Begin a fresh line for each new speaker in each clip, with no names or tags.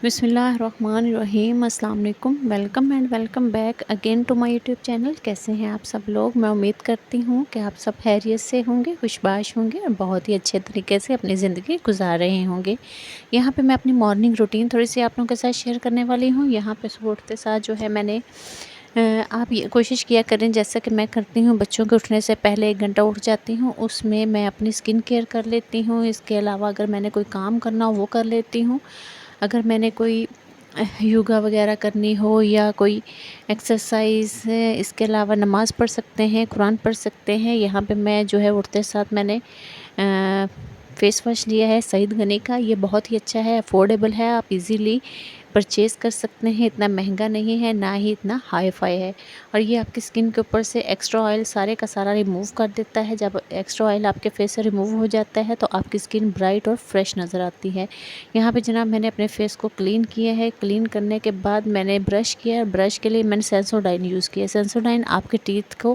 بسم اللہ الرحمن الرحیم۔ السلام علیکم، welcome and welcome back again to my YouTube channel. کیسے ہیں آپ سب لوگ؟ میں امید کرتی ہوں کہ آپ سب خیریت سے ہوں گے، خوشباش ہوں گے اور بہت ہی اچھے طریقے سے اپنی زندگی گزار رہے ہوں گے۔ یہاں پہ میں اپنی مارننگ روٹین تھوڑی سی آپ لوگوں کے ساتھ شیئر کرنے والی ہوں۔ یہاں پہ صبح اٹھتے ساتھ جو ہے میں نے آپ یہ کوشش کیا کریں جیسا کہ میں کرتی ہوں، بچوں کے اٹھنے سے پہلے 1 گھنٹہ اٹھ جاتی ہوں، اس میں اپنی اسکن کیئر کر لیتی ہوں۔ اس کے علاوہ اگر میں نے کوئی کام کرنا ہو وہ کر لیتی ہوں۔ اگر میں نے کوئی یوگا وغیرہ کرنی ہو یا کوئی ایکسرسائز ہے، اس کے علاوہ نماز پڑھ سکتے ہیں، قرآن پڑھ سکتے ہیں۔ یہاں پہ میں جو ہے اٹھتے ساتھ میں نے فیس واش لیا ہے سعید غنی کا۔ یہ بہت ہی اچھا ہے، افورڈیبل ہے، آپ ایزیلی پرچیز کر سکتے ہیں، اتنا مہنگا نہیں ہے نہ ہی اتنا ہائی فائی ہے، اور یہ آپ کی اسکن کے اوپر سے ایکسٹرا آئل سارے کا سارا ریموو کر دیتا ہے۔ جب ایکسٹرا آئل آپ کے فیس سے ریموو ہو جاتا ہے تو آپ کی اسکن برائٹ اور فریش نظر آتی ہے۔ یہاں پہ جناب میں نے اپنے فیس کو کلین کیا ہے۔ کلین کرنے کے بعد میں نے برش کیا، برش کے لیے میں نے سینسوڈائن یوز کیا۔ سینسوڈائن آپ کے ٹیتھ کو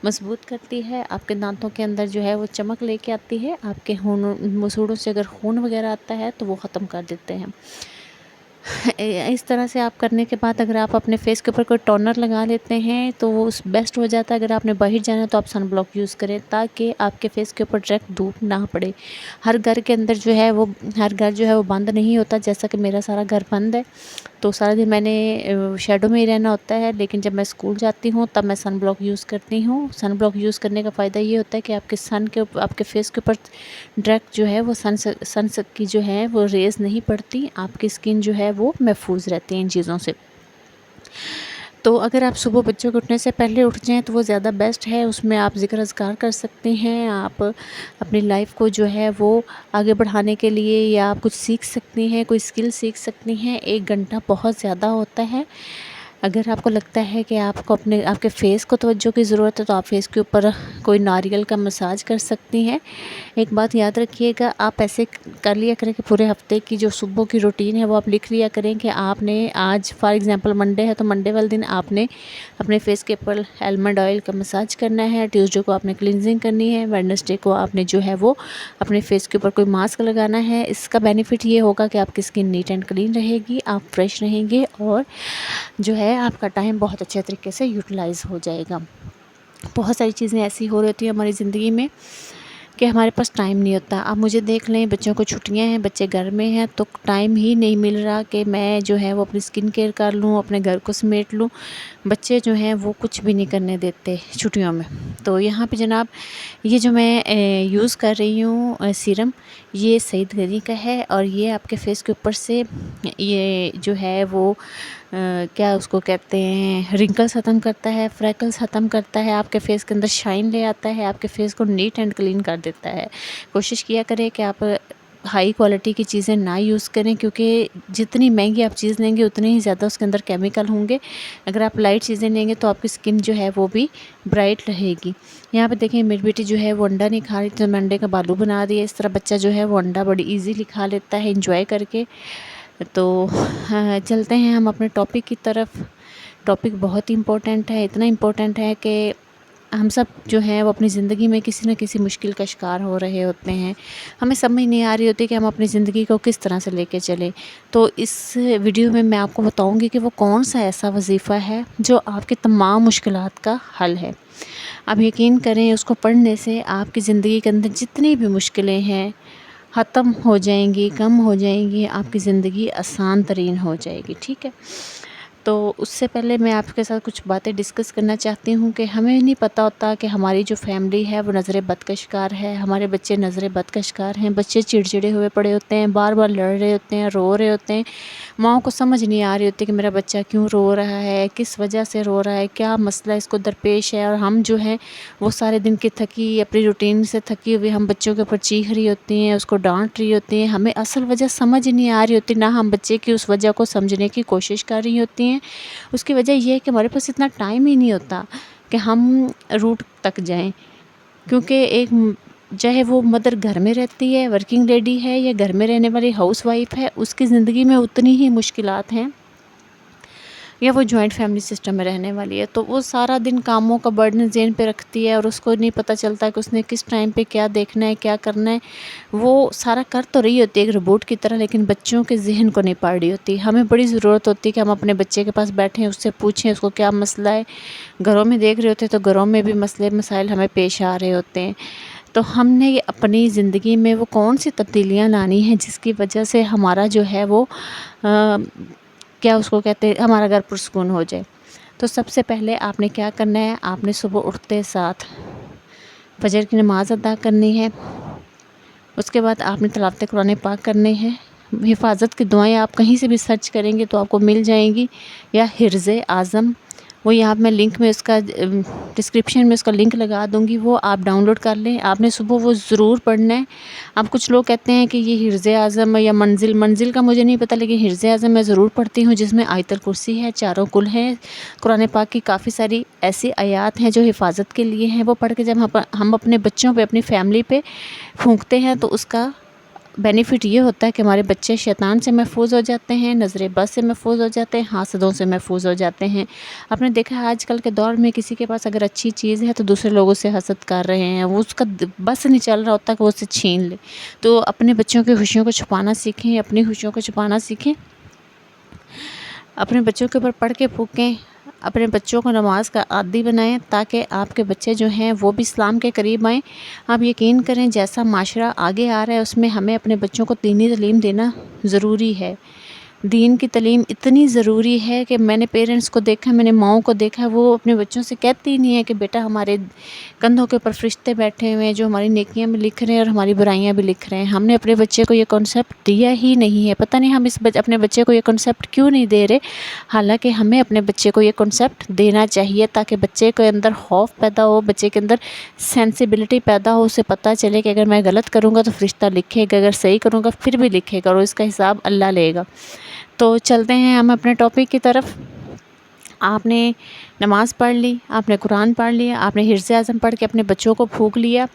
مضبوط کرتی ہے، آپ کے دانتوں کے اندر جو ہے وہ چمک لے کے آتی ہے، آپ کے مسوڑوں سے اگر خون وغیرہ آتا ہے تو وہ ختم کر دیتے ہیں۔ اس طرح سے آپ کرنے کے بعد اگر آپ اپنے فیس کے اوپر کوئی ٹونر لگا لیتے ہیں تو وہ بیسٹ ہو جاتا ہے۔ اگر آپ نے باہر جانا ہے تو آپ سن بلاک یوز کریں تاکہ آپ کے فیس کے اوپر ڈائریکٹ دھوپ نہ پڑے۔ ہر گھر کے اندر جو ہے وہ بند نہیں ہوتا، جیسا کہ میرا سارا گھر بند ہے تو سارا دن میں نے شیڈو میں ہی رہنا ہوتا ہے، لیکن جب میں اسکول جاتی ہوں تب میں سن بلاک یوز کرتی ہوں۔ سن بلاک یوز کرنے کا فائدہ یہ ہوتا ہے کہ آپ کے فیس کے اوپر ڈائریکٹ جو ہے وہ سن کی جو ہے وہ ریز نہیں پڑتی، آپ کی اسکن جو ہے وہ محفوظ رہتی ہے ان چیزوں سے۔ تو اگر آپ صبح بچوں کے اٹھنے سے پہلے اٹھ جائیں تو وہ زیادہ بیسٹ ہے، اس میں آپ ذکر اذکار کر سکتے ہیں، آپ اپنی لائف کو جو ہے وہ آگے بڑھانے کے لیے یا آپ کچھ سیکھ سکتی ہیں، کوئی اسکل سیکھ سکتی ہیں۔ 1 گھنٹہ بہت زیادہ ہوتا ہے۔ اگر آپ کو لگتا ہے کہ آپ کے فیس کو توجہ کی ضرورت ہے تو آپ فیس کے اوپر کوئی ناریل کا مساج کر سکتی ہیں۔ ایک بات یاد رکھیے گا، آپ ایسے کر لیا کریں کہ پورے ہفتے کی جو صبح کی روٹین ہے وہ آپ لکھ لیا کریں کہ آپ نے آج فار ایگزامپل منڈے ہے تو منڈے والے دن آپ نے اپنے فیس کے اوپر آلمنڈ آئل کا مساج کرنا ہے، ٹیوزڈے کو آپ نے کلینزنگ کرنی ہے، ویڈنسڈے کو آپ نے جو ہے وہ اپنے فیس کے اوپر کوئی ماسک لگانا ہے۔ اس کا بینیفٹ یہ ہوگا کہ آپ کی اسکن نیٹ اینڈ کلین رہے گی، آپ فریش رہیں گے اور جو ہے آپ کا ٹائم بہت اچھے طریقے سے یوٹیلائز ہو جائے گا۔ بہت ساری چیزیں ایسی ہو رہی ہوتی ہیں ہماری زندگی میں کہ ہمارے پاس ٹائم نہیں ہوتا۔ آپ مجھے دیکھ لیں، بچوں کو چھٹیاں ہیں، بچے گھر میں ہیں تو ٹائم ہی نہیں مل رہا کہ میں جو ہے وہ اپنی اسکن کیئر کر لوں، اپنے گھر کو سمیٹ لوں۔ بچے جو ہیں وہ کچھ بھی نہیں کرنے دیتے چھٹیوں میں۔ تو یہاں پہ جناب یہ جو میں یوز کر رہی ہوں سیرم، یہ سعید غنی کا ہے اور یہ آپ کے فیس کے اوپر سے یہ جو ہے وہ کیا اس کو کہتے ہیں، رنکلز ختم کرتا ہے، فریکلز ختم کرتا ہے، آپ کے فیس کے اندر شائن لے آتا ہے، آپ کے فیس کو نیٹ اینڈ کلین کر دیتا ہے۔ کوشش کیا کریں کہ آپ ہائی کوالٹی کی چیزیں نہ یوز کریں، کیونکہ جتنی مہنگی آپ چیز لیں گے اتنے ہی زیادہ اس کے اندر کیمیکل ہوں گے۔ اگر آپ لائٹ چیزیں لیں گے تو آپ کی اسکن جو ہے وہ بھی برائٹ رہے گی۔ یہاں پہ دیکھیں میری بیٹی جو ہے وہ انڈا نہیں کھا رہی تو میں انڈے کا بالو بنا دیا۔ اس طرح بچہ جو ہے وہ انڈا بڑی ایزیلی کھا لیتا ہے انجوائے کر کے۔ تو چلتے ہیں ہم اپنے ٹاپک کی طرف۔ ٹاپک بہت امپورٹنٹ ہے، اتنا امپورٹنٹ ہے کہ ہم سب جو ہیں وہ اپنی زندگی میں کسی نہ کسی مشکل کا شکار ہو رہے ہوتے ہیں۔ ہمیں سمجھ نہیں آ رہی ہوتی کہ ہم اپنی زندگی کو کس طرح سے لے کے چلیں۔ تو اس ویڈیو میں آپ کو بتاؤں گی کہ وہ کون سا ایسا وظیفہ ہے جو آپ کی تمام مشکلات کا حل ہے۔ آپ یقین کریں اس کو پڑھنے سے آپ کی زندگی کے اندر جتنی بھی مشکلیں ہیں ختم ہو جائیں گی، کم ہو جائیں گی، آپ کی زندگی آسان ترین ہو جائے گی، ٹھیک ہے؟ تو اس سے پہلے میں آپ کے ساتھ کچھ باتیں ڈسکس کرنا چاہتی ہوں کہ ہمیں نہیں پتہ ہوتا کہ ہماری جو فیملی ہے وہ نظر بد کا شکار ہے، ہمارے بچے نظر بد کا شکار ہیں، بچے چڑچڑے ہوئے پڑے ہوتے ہیں، بار بار لڑ رہے ہوتے ہیں، رو رہے ہوتے ہیں۔ ماؤں کو سمجھ نہیں آ رہی ہوتی کہ میرا بچہ کیوں رو رہا ہے، کس وجہ سے رو رہا ہے، کیا مسئلہ اس کو درپیش ہے، اور ہم جو ہیں وہ سارے دن کی تھکی اپنی روٹین سے تھکی ہوئی ہم بچوں کے اوپر چیخ رہی ہوتی ہیں، اس کو ڈانٹ رہی ہوتی ہیں۔ ہمیں اصل وجہ سمجھ نہیں آ رہی ہوتی، نہ ہم بچے کی اس وجہ کو سمجھنے کی کوشش کر رہی ہوتی ہیں۔ اس کی وجہ یہ ہے کہ ہمارے پاس اتنا ٹائم ہی نہیں ہوتا کہ ہم روٹ تک جائیں، کیونکہ ایک چاہے وہ مدر گھر میں رہتی ہے، ورکنگ لیڈی ہے، یا گھر میں رہنے والی ہاؤس وائف ہے، اس کی زندگی میں اتنی ہی مشکلات ہیں۔ یا وہ جوائنٹ فیملی سسٹم میں رہنے والی ہے، تو وہ سارا دن کاموں کا برڈن ذہن پہ رکھتی ہے اور اس کو نہیں پتہ چلتا کہ اس نے کس ٹائم پہ کیا دیکھنا ہے، کیا کرنا ہے۔ وہ سارا کر تو رہی ہوتی ہے ایک روبوٹ کی طرح، لیکن بچوں کے ذہن کو نہیں پڑھ رہی ہوتی۔ ہمیں بڑی ضرورت ہوتی ہے کہ ہم اپنے بچے کے پاس بیٹھیں، اس سے پوچھیں اس کو کیا مسئلہ ہے۔ گھروں میں دیکھ رہے ہوتے ہیں تو گھروں میں بھی مسئلے مسائل ہمیں پیش آ رہے ہوتے ہیں، تو ہم نے اپنی زندگی میں وہ کون سی تبدیلیاں لانی ہیں جس کی وجہ سے ہمارا جو ہے وہ کیا اس کو کہتے ہیں، ہمارا گھر پرسکون ہو جائے۔ تو سب سے پہلے آپ نے کیا کرنا ہے، آپ نے صبح اٹھتے ساتھ فجر کی نماز ادا کرنی ہے۔ اس کے بعد آپ نے تلاوت قرآن پاک کرنے ہیں۔ حفاظت کی دعائیں آپ کہیں سے بھی سرچ کریں گے تو آپ کو مل جائیں گی، یا حرز اعظم، وہ یہاں میں لنک میں اس کا ڈسکرپشن میں اس کا لنک لگا دوں گی، وہ آپ ڈاؤن لوڈ کر لیں۔ آپ نے صبح وہ ضرور پڑھنا ہے۔ اب کچھ لوگ کہتے ہیں کہ یہ حرز اعظم یا منزل کا مجھے نہیں پتہ، لیکن حرز اعظم میں ضرور پڑھتی ہوں، جس میں آیت الکرسی ہے، چاروں کل ہیں، قرآن پاک کی کافی ساری ایسی آیات ہیں جو حفاظت کے لیے ہیں۔ وہ پڑھ کے جب ہم اپنے بچوں پہ، اپنی فیملی پہ پھونکتے ہیں تو اس کا بینیفٹ یہ ہوتا ہے کہ ہمارے بچے شیطان سے محفوظ ہو جاتے ہیں، نظر بد سے محفوظ ہو جاتے ہیں، حاسدوں سے محفوظ ہو جاتے ہیں۔ آپ نے دیکھا ہے آج کل کے دور میں کسی کے پاس اگر اچھی چیز ہے تو دوسرے لوگوں سے حسد کر رہے ہیں، وہ اس کا بس نہیں چل رہا ہوتا کہ وہ اسے چھین لے۔ تو اپنے بچوں کی خوشیوں کو چھپانا سیکھیں، اپنی خوشیوں کو چھپانا سیکھیں، اپنے بچوں کے اوپر پڑھ کے پھونکیں، اپنے بچوں کو نماز کا عادی بنائیں تاکہ آپ کے بچے جو ہیں وہ بھی اسلام کے قریب آئیں۔ آپ یقین کریں جیسا معاشرہ آگے آ رہا ہے اس میں ہمیں اپنے بچوں کو دینی تعلیم دینا ضروری ہے۔ دین کی تعلیم اتنی ضروری ہے کہ میں نے پیرنٹس کو دیکھا، میں نے ماؤں کو دیکھا، وہ اپنے بچوں سے کہتی ہی نہیں ہے کہ بیٹا ہمارے کندھوں کے اوپر فرشتے بیٹھے ہوئے ہیں جو ہماری نیکیاں بھی لکھ رہے ہیں اور ہماری برائیاں بھی لکھ رہے ہیں۔ ہم نے اپنے بچے کو یہ کنسیپٹ دیا ہی نہیں ہے، پتہ نہیں ہم اپنے بچے کو یہ کنسیپٹ کیوں نہیں دے رہے، حالانکہ ہمیں اپنے بچے کو یہ کنسیپٹ دینا چاہیے تاکہ بچے کے اندر خوف پیدا ہو، بچے کے اندر سینسیبلٹی پیدا ہو، اسے پتہ چلے کہ اگر میں غلط کروں گا تو فرشتہ لکھے گا، اگر صحیح کروں گا پھر بھی لکھے گا، اور اس کا حساب اللہ لے گا۔ تو چلتے ہیں ہم اپنے ٹاپک کی طرف۔ آپ نے نماز پڑھ لی، آپ نے قرآن پڑھ لیا، آپ نے حرز اعظم پڑھ کے اپنے بچوں کو پھونک لیا۔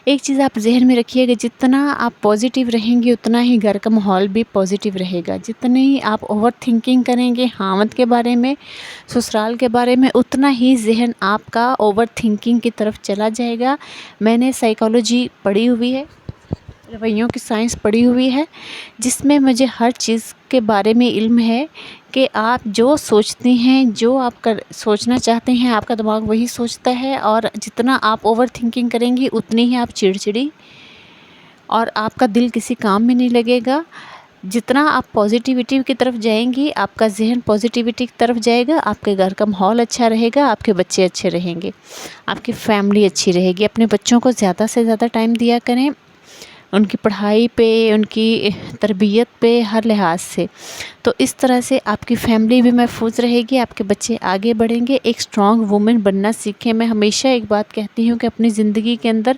ایک چیز آپ ذہن میں رکھیے کہ جتنا آپ پازیٹیو رہیں گے اتنا ہی گھر کا ماحول بھی پازیٹیو رہے گا۔ جتنی آپ اوور تھنکنگ کریں گے خاوند کے بارے میں، سسرال کے بارے میں، اتنا ہی ذہن آپ کا اوور تھنکنگ کی طرف چلا جائے گا۔ میں نے سائیکالوجی پڑھی ہوئی ہے، رویوں کی سائنس پڑھی ہوئی ہے، جس میں مجھے ہر چیز کے بارے میں علم ہے کہ آپ جو سوچتے ہیں، جو آپ سوچنا چاہتے ہیں، آپ کا دماغ وہی سوچتا ہے، اور جتنا آپ اوور تھنکنگ کریں گی اتنی ہی آپ چڑچڑی اور آپ کا دل کسی کام میں نہیں لگے گا۔ جتنا آپ پازیٹیوٹی کی طرف جائیں گی، آپ کا ذہن پازیٹیوٹی کی طرف جائے گا، آپ کے گھر کا ماحول اچھا رہے گا، آپ کے بچے اچھے رہیں گے، آپ کی فیملی اچھی رہے گی۔ اپنے بچوں کو زیادہ سے زیادہ ٹائم دیا کریں، ان کی پڑھائی پہ، ان کی تربیت پہ، ہر لحاظ سے۔ تو اس طرح سے آپ کی فیملی بھی محفوظ رہے گی، آپ کے بچے آگے بڑھیں گے، ایک اسٹرانگ وومن بننا سیکھیں۔ میں ہمیشہ ایک بات کہتی ہوں کہ اپنی زندگی کے اندر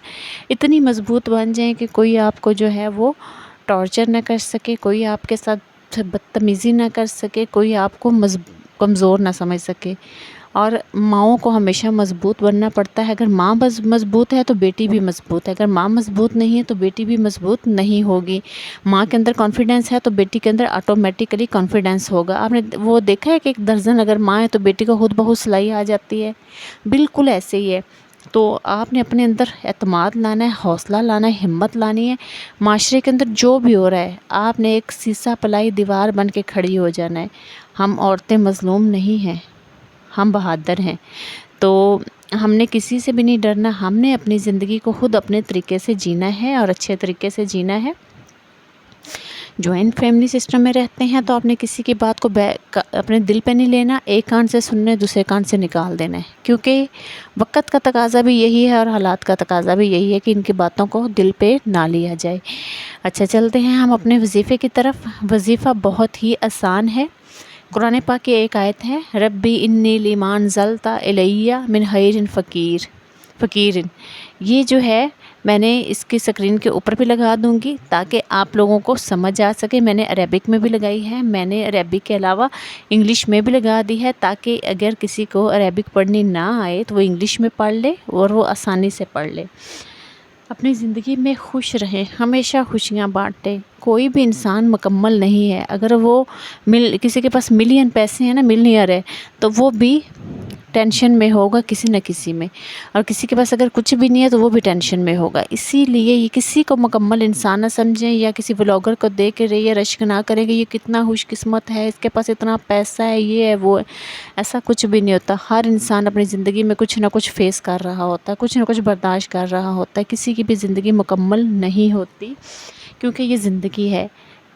اتنی مضبوط بن جائیں کہ کوئی آپ کو جو ہے وہ ٹارچر نہ کر سکے، کوئی آپ کے ساتھ بدتمیزی نہ کر سکے، کوئی آپ کو کمزور نہ سمجھ سکے۔ اور ماؤں کو ہمیشہ مضبوط بننا پڑتا ہے۔ اگر ماں مضبوط ہے تو بیٹی بھی مضبوط ہے، اگر ماں مضبوط نہیں ہے تو بیٹی بھی مضبوط نہیں ہوگی۔ ماں کے اندر کانفیڈنس ہے تو بیٹی کے اندر آٹومیٹیکلی کانفیڈنس ہوگا۔ آپ نے وہ دیکھا ہے کہ ایک درجن اگر ماں ہے تو بیٹی کو خود بہت سلائی آ جاتی ہے، بالکل ایسے ہی ہے۔ تو آپ نے اپنے اندر اعتماد لانا ہے، حوصلہ لانا ہے، ہمت لانی ہے۔ معاشرے کے اندر جو بھی ہو رہا ہے آپ نے ایک سیسا پلائی دیوار بن کے کھڑی ہو جانا ہے۔ ہم عورتیں مظلوم نہیں ہیں، ہم بہادر ہیں۔ تو ہم نے کسی سے بھی نہیں ڈرنا، ہم نے اپنی زندگی کو خود اپنے طریقے سے جینا ہے اور اچھے طریقے سے جینا ہے۔ جوائنٹ فیملی سسٹم میں رہتے ہیں تو آپ نے کسی کی بات کو اپنے دل پہ نہیں لینا، ایک کان سے سننا ہے، دوسرے کان سے نکال دینا ہے، کیونکہ وقت کا تقاضا بھی یہی ہے اور حالات کا تقاضا بھی یہی ہے کہ ان کی باتوں کو دل پہ نہ لیا جائے۔ اچھا چلتے ہیں ہم اپنے وظیفے کی طرف۔ وظیفہ بہت ہی آسان ہے۔ قرآن پاک کی ایک آیت ہے، ربی انی لما انزلت الی من خیر فقیر۔ یہ جو ہے میں نے اس کی سکرین کے اوپر بھی لگا دوں گی تاکہ آپ لوگوں کو سمجھ آ سکے۔ میں نے عربک میں بھی لگائی ہے، میں نے عربک کے علاوہ انگلش میں بھی لگا دی ہے تاکہ اگر کسی کو عربک پڑھنی نہ آئے تو وہ انگلش میں پڑھ لے اور وہ آسانی سے پڑھ لے۔ اپنی زندگی میں خوش رہیں، ہمیشہ خوشیاں بانٹیں۔ کوئی بھی انسان مکمل نہیں ہے، اگر وہ کسی کے پاس ملین پیسے ہیں نا، ملینئر ہے، تو وہ بھی ٹینشن میں ہوگا کسی نہ کسی میں، اور کسی کے پاس اگر کچھ بھی نہیں ہے تو وہ بھی ٹینشن میں ہوگا۔ اسی لیے یہ کسی کو مکمل انسان نہ سمجھیں، یا کسی بلاگر کو دیکھ کے رہیے رشک نہ کریں کہ یہ کتنا خوش قسمت ہے، اس کے پاس اتنا پیسہ ہے، یہ ہے وہ ہے۔ ایسا کچھ بھی نہیں ہوتا۔ ہر انسان اپنی زندگی میں کچھ نہ کچھ فیس کر رہا ہوتا ہے، کچھ نہ کچھ برداشت کر رہا ہوتا ہے۔ کسی کی بھی زندگی مکمل نہیں ہوتی، کیونکہ یہ زندگی ہے،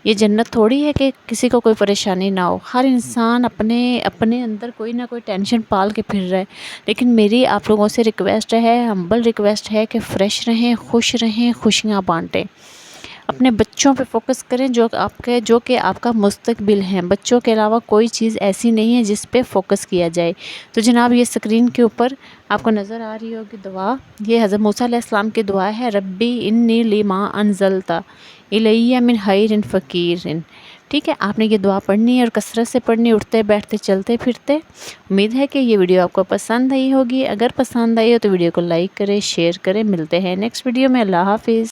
یہ جنت تھوڑی ہے کہ کسی کو کوئی پریشانی نہ ہو۔ ہر انسان اپنے اندر کوئی نہ کوئی ٹینشن پال کے پھر رہا ہے، لیکن میری آپ لوگوں سے ریکویسٹ ہے، ہمبل ریکویسٹ ہے کہ فریش رہیں، خوش رہیں، خوشیاں بانٹیں۔ اپنے بچوں پہ فوکس کریں جو کہ آپ کا مستقبل ہیں۔ بچوں کے علاوہ کوئی چیز ایسی نہیں ہے جس پہ فوکس کیا جائے۔ تو جناب یہ اسکرین کے اوپر آپ کو نظر آ رہی ہوگی دعا، یہ حضرت موسیٰ علیہ السلام کی دعا ہے، ربی انی لما انزلت الی من خیر فقیر۔ ٹھیک ہے، آپ نے یہ دعا پڑھنی ہے اور کثرت سے پڑھنی، اٹھتے بیٹھتے چلتے پھرتے۔ امید ہے کہ یہ ویڈیو آپ کو پسند آئی ہوگی۔ اگر پسند آئی ہو تو ویڈیو کو لائک کریں، شیئر کریں۔ ملتے ہیں نیکسٹ ویڈیو میں۔ اللہ حافظ۔